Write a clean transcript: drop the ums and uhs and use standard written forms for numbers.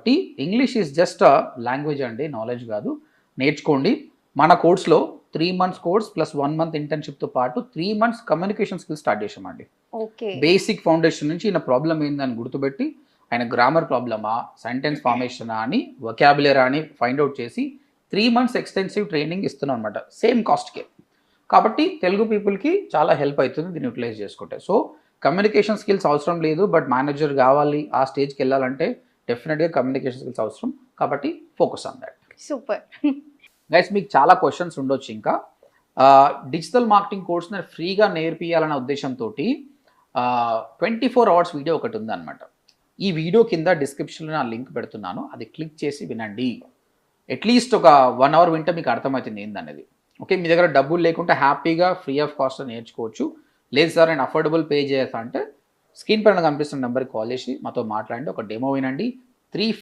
కాబట్టి English is just language అండి, knowledge కాదు. నేర్చుకోండి. మన కోర్స్లో 3 months కోర్స్ ప్లస్ 1 month ఇంటర్న్షిప్తో పాటు 3 months కమ్యూనికేషన్ స్కిల్స్ స్టార్ట్ చేసామండి. ఓకే. బేసిక్ ఫౌండేషన్ నుంచి ఈయన ప్రాబ్లం ఏందని గుర్తుపెట్టి ఆయన గ్రామర్ ప్రాబ్లమా, సెంటెన్స్ ఫార్మేషనా అని, వొకాబులరీ అని ఫైండ్ అవుట్ చేసి 3 months ఎక్స్టెన్సివ్ ట్రైనింగ్ ఇస్తున్నాం అనమాట, సేమ్ కాస్ట్కే. కాబట్టి తెలుగు పీపుల్కి చాలా హెల్ప్ అవుతుంది దీన్ని యూటిలైజ్ చేసుకుంటే. సో కమ్యూనికేషన్ స్కిల్స్ అవసరం లేదు, బట్ మేనేజర్ కావాలి, ఆ స్టేజ్కి వెళ్ళాలంటే డెఫినెట్గా కమ్యూనికేషన్ స్కిల్స్ అవసరం. కాబట్టి focus on that. Super. Guys, మీకు చాలా క్వశ్చన్స్ ఉండొచ్చు. ఇంకా డిజిటల్ మార్కెటింగ్ కోర్స్ నేను ఫ్రీగా నేర్పియాలనే ఉద్దేశంతో 24 hours వీడియో ఒకటి ఉందన్నమాట. ఈ వీడియో కింద డిస్క్రిప్షన్లో నా లింక్ పెడుతున్నాను, అది క్లిక్ చేసి వినండి. అట్లీస్ట్ ఒక 1 hour వింటే మీకు అర్థమవుతుంది ఏందనేది. ఓకే, మీ దగ్గర డబ్బులు లేకుంటే హ్యాపీగా ఫ్రీ ఆఫ్ కాస్ట్ నేర్చుకోవచ్చు. లేదు సార్ నేను అఫోర్డబుల్ పే చేస్తా అంటే స్క్రీన్ పైన కనిపిస్తున్న నెంబర్కి కాల్ చేసి మాతో మాట్లాడండి, ఒక డెమో వినండి. 3